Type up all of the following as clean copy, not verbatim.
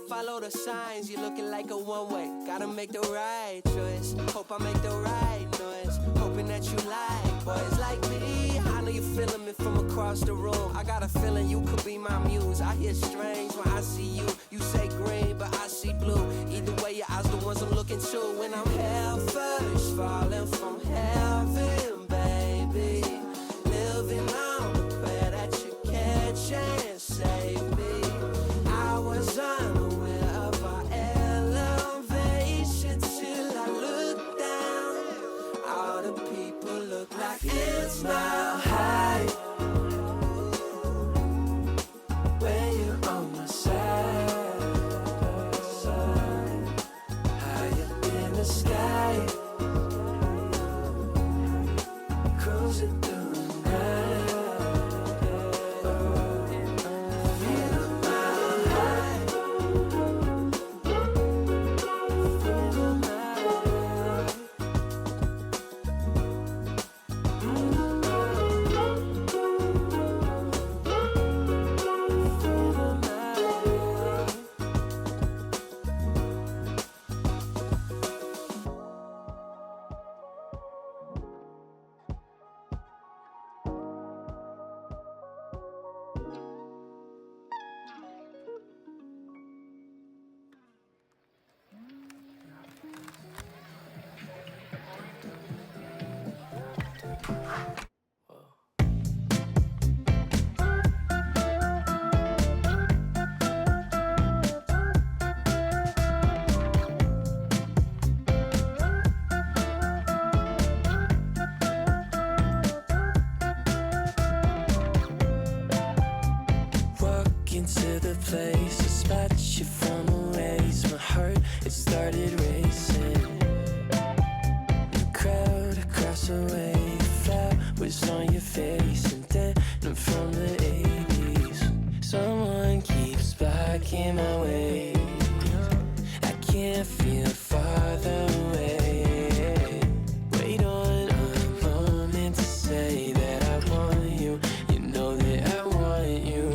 Follow the signs, you're looking like a one-way. Gotta make the right choice. Hope I make the right noise. Hoping that you like boys like me. I know you're feeling me from across the room. I got a feeling you could be my muse. I hear strange when I see you. You say green, but I see blue. Either way, your eyes the ones I'm looking to. When I'm hell first, falling from heaven, baby. Living on the prayer that you catch and save me. I was unaware of our elevation till I looked down. All the people look like ants mile high. When you're on my side, high up in the sky, cruising through the night. To the place, a spot you from a ways. My heart, it started racing. The crowd across the way, the flowers on your face, and then I'm from the 80s. Someone keeps blocking my way. I can't feel farther away. Wait on a moment to say that I want you. You know that I want you.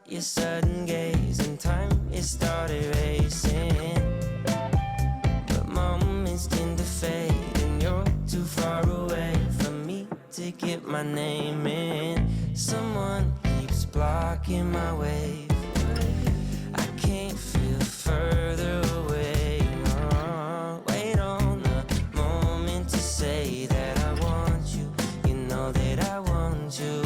Your sudden gaze and time, it started racing. But moments tend to fade, and you're too far away from me to get my name in. Someone keeps blocking my way. I can't feel further away. Wait on a moment to say that I want you. You know that I want you.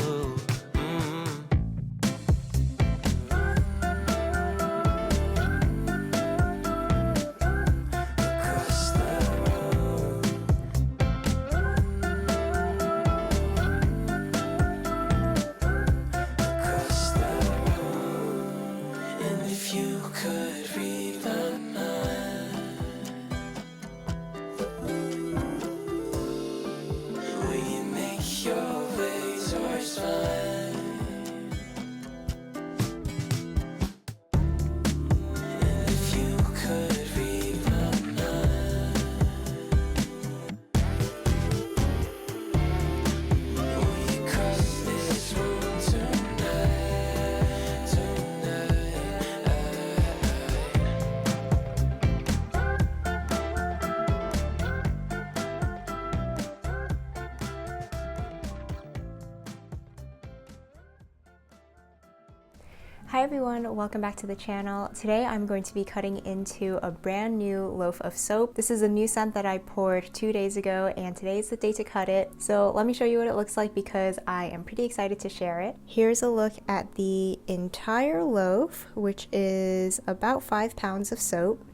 Hi everyone, welcome back to the channel. Today I'm going to be cutting into a brand new loaf of soap. This is a new scent that I poured 2 days ago and today is the day to cut it. So let me show you what it looks like because I am pretty excited to share it. Here's a look at the entire loaf, which is about 5 pounds of soap.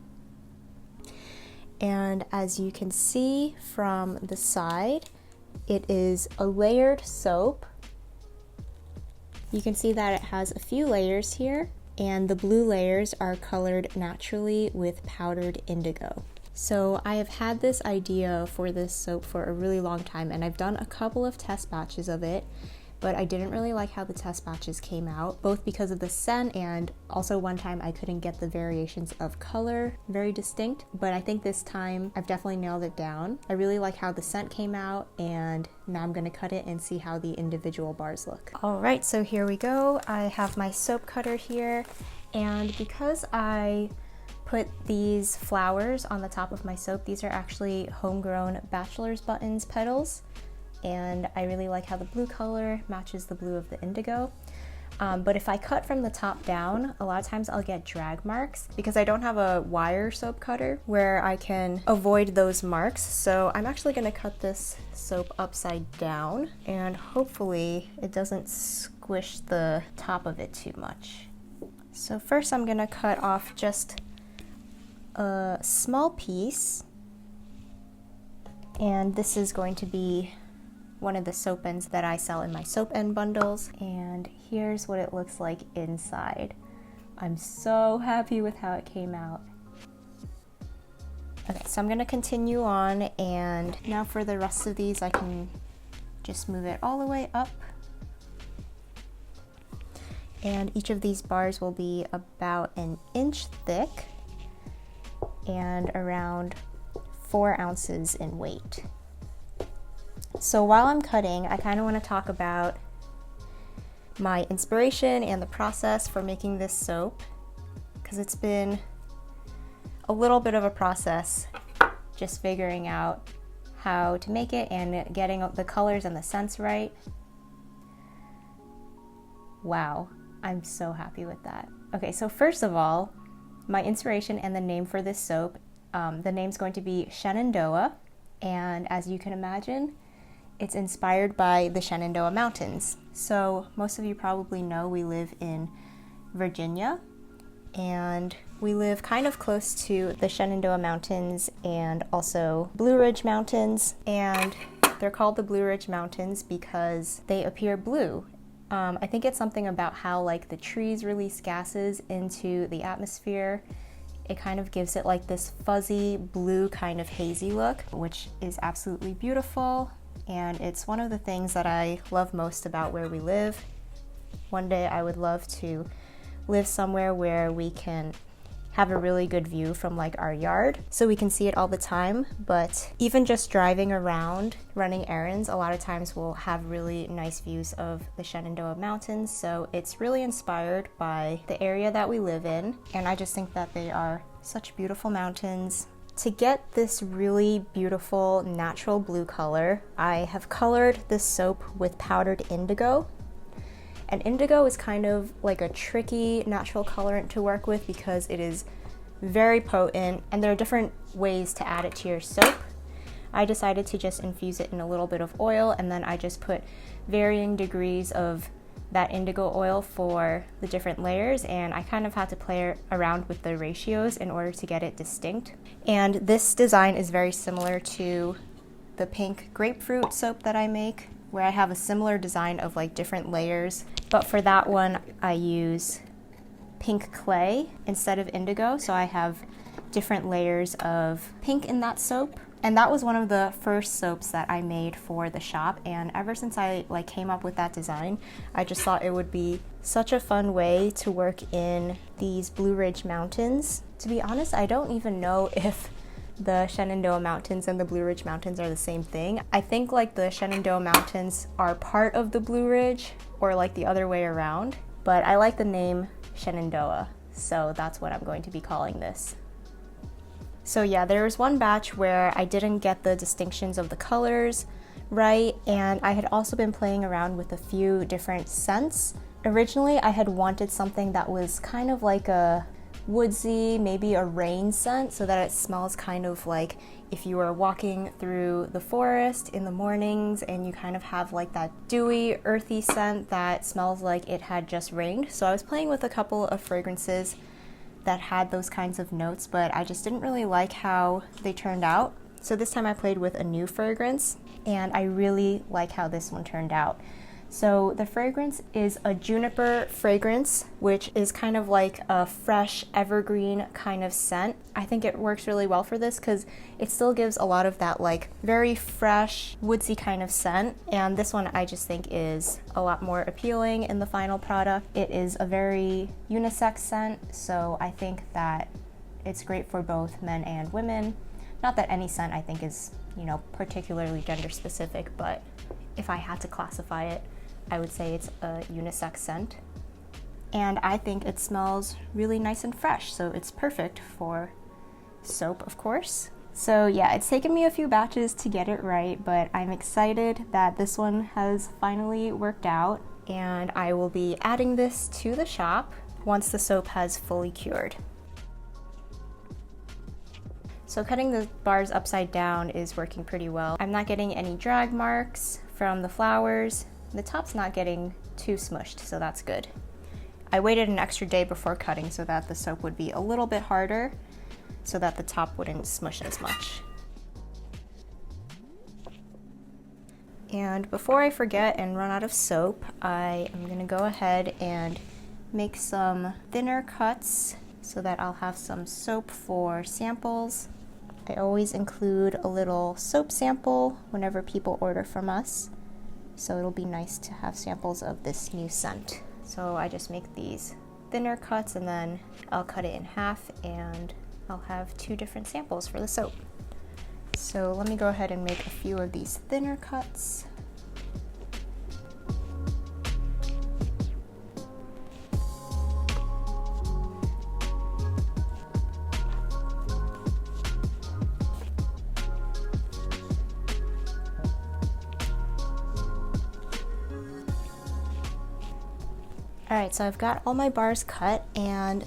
And as you can see from the side, it is a layered soap. You can see that it has a few layers here, and the blue layers are colored naturally with powdered indigo. So I have had this idea for this soap for a really long time, and I've done a couple of test batches of it, but I didn't really like how the test batches came out, both because of the scent and also one time I couldn't get the variations of color very distinct. But I think this time I've definitely nailed it down. I really like how the scent came out, and now I'm gonna cut it and see how the individual bars look. All right, so here we go. I have my soap cutter here, and because I put these flowers on the top of my soap, these are actually homegrown bachelor's buttons petals, and I really like how the blue color matches the blue of the indigo. But if I cut from the top down, a lot of times I'll get drag marks because I don't have a wire soap cutter where I can avoid those marks. So I'm actually gonna cut this soap upside down, and hopefully it doesn't squish the top of it too much. So first I'm gonna cut off just a small piece, and this is going to be one of the soap ends that I sell in my soap end bundles, and here's what it looks like inside. I'm so happy with how it came out. Okay, so I'm gonna continue on, and now for the rest of these I can just move it all the way up. And each of these bars will be about an inch thick and around 4 ounces in weight. So while I'm cutting, I kind of want to talk about my inspiration and the process for making this soap, because it's been a little bit of a process just figuring out how to make it and getting the colors and the scents right. Wow, I'm so happy with that. Okay, so first of all, my inspiration and the name for this soap, the name's going to be Shenandoah, and as you can imagine, it's inspired by the Shenandoah Mountains. So most of you probably know we live in Virginia, and we live kind of close to the Shenandoah Mountains and also Blue Ridge Mountains, and they're called the Blue Ridge Mountains because they appear blue. I think it's something about how like the trees release gases into the atmosphere. It kind of gives it like this fuzzy blue kind of hazy look, which is absolutely beautiful. And it's one of the things that I love most about where we live. One day I would love to live somewhere where we can have a really good view from like our yard so we can see it all the time. But even just driving around, running errands, a lot of times we'll have really nice views of the Shenandoah Mountains. So it's really inspired by the area that we live in, and I just think that they are such beautiful mountains. To get this really beautiful natural blue color, I have colored this soap with powdered indigo. And indigo is kind of like a tricky natural colorant to work with because it is very potent, and there are different ways to add it to your soap. I decided to just infuse it in a little bit of oil, and then I just put varying degrees of that indigo oil for the different layers, and I kind of had to play around with the ratios in order to get it distinct. And this design is very similar to the pink grapefruit soap that I make, where I have a similar design of like different layers, but for that one I use pink clay instead of indigo, so I have different layers of pink in that soap. And that was one of the first soaps that I made for the shop, and ever since I like came up with that design, I just thought it would be such a fun way to work in these Blue Ridge Mountains. To be honest, I don't even know if the Shenandoah Mountains and the Blue Ridge Mountains are the same thing. I think like the Shenandoah Mountains are part of the Blue Ridge, or like the other way around, but I like the name Shenandoah, so that's what I'm going to be calling this. So yeah, there was one batch where I didn't get the distinctions of the colors right, and I had also been playing around with a few different scents. Originally, I had wanted something that was kind of like a woodsy, maybe a rain scent, so that it smells kind of like if you were walking through the forest in the mornings and you kind of have like that dewy, earthy scent that smells like it had just rained. So I was playing with a couple of fragrances that had those kinds of notes, but I just didn't really like how they turned out. So this time I played with a new fragrance, and I really like how this one turned out. So the fragrance is a juniper fragrance, which is kind of like a fresh evergreen kind of scent. I think it works really well for this because it still gives a lot of that like very fresh, woodsy kind of scent. And this one I just think is a lot more appealing in the final product. It is a very unisex scent, so I think that it's great for both men and women. Not that any scent I think is, particularly gender specific, but if I had to classify it, I would say it's a unisex scent. And I think it smells really nice and fresh, so it's perfect for soap, of course. So yeah, it's taken me a few batches to get it right, but I'm excited that this one has finally worked out, and I will be adding this to the shop once the soap has fully cured. So cutting the bars upside down is working pretty well. I'm not getting any drag marks from the flowers. The top's not getting too smushed, so that's good. I waited an extra day before cutting so that the soap would be a little bit harder, so that the top wouldn't smush as much. And before I forget and run out of soap, I am gonna go ahead and make some thinner cuts so that I'll have some soap for samples. I always include a little soap sample whenever people order from us, so it'll be nice to have samples of this new scent. So I just make these thinner cuts and then I'll cut it in half and I'll have 2 different samples for the soap. So let me go ahead and make a few of these thinner cuts. Alright, so I've got all my bars cut, and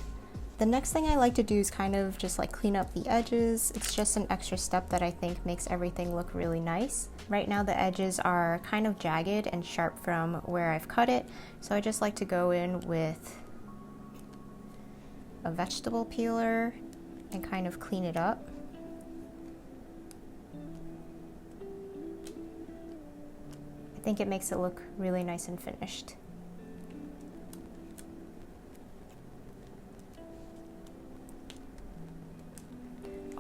the next thing I like to do is kind of just like clean up the edges. It's just an extra step that I think makes everything look really nice. Right now the edges are kind of jagged and sharp from where I've cut it, so I just like to go in with a vegetable peeler and kind of clean it up. I think it makes it look really nice and finished.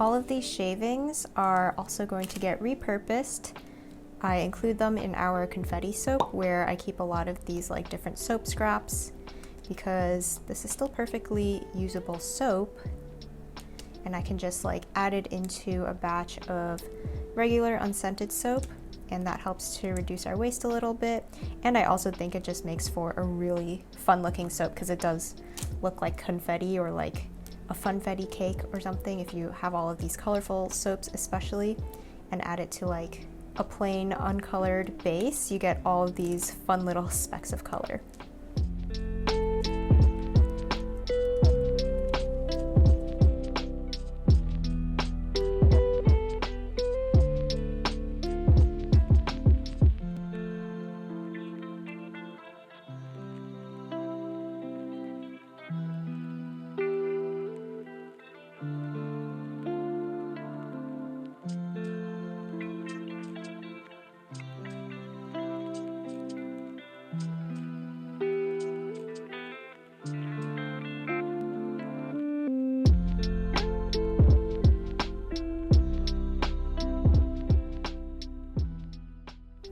All of these shavings are also going to get repurposed. I include them in our confetti soap where I keep a lot of these like different soap scraps because this is still perfectly usable soap, and I can just like add it into a batch of regular unscented soap, and that helps to reduce our waste a little bit. And I also think it just makes for a really fun looking soap because it does look like confetti or like a funfetti cake or something if you have all of these colorful soaps especially, and add it to like a plain uncolored base, you get all of these fun little specks of color.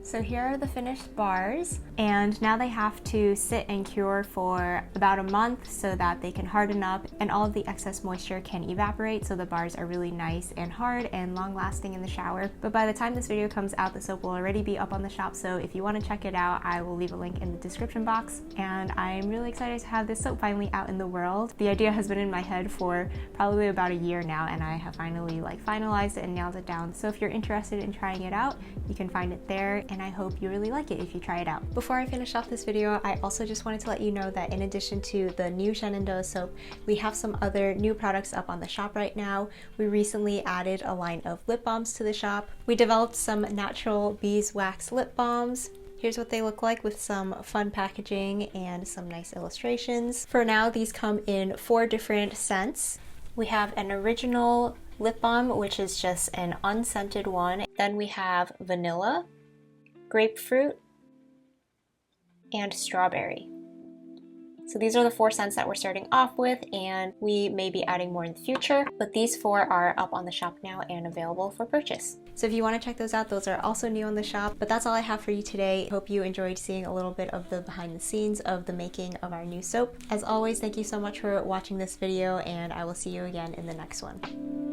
So here are the finished bars, and now they have to sit and cure for about a month so that they can harden up and all of the excess moisture can evaporate, so the bars are really nice and hard and long lasting in the shower. But by the time this video comes out, the soap will already be up on the shop, so if you want to check it out, I will leave a link in the description box. And I'm really excited to have this soap finally out in the world. The idea has been in my head for probably about a year now, and I have finally finalized it and nailed it down. So if you're interested in trying it out, you can find it there, and I hope you really like it if you try it out. Before I finish off this video, I also just wanted to let you know that in addition to the new Shenandoah soap, we have some other new products up on the shop right now. We recently added a line of lip balms to the shop. We developed some natural beeswax lip balms, Here's what they look like with some fun packaging and some nice illustrations. For now, these come in 4 different scents. We have an original lip balm, which is just an unscented one. Then we have vanilla, grapefruit, and strawberry. So these are the 4 scents that we're starting off with, and we may be adding more in the future, but these 4 are up on the shop now and available for purchase. So if you want to check those out, those are also new on the shop. But that's all I have for you today. Hope you enjoyed seeing a little bit of the behind the scenes of the making of our new soap. As always, thank you so much for watching this video, and I will see you again in the next one.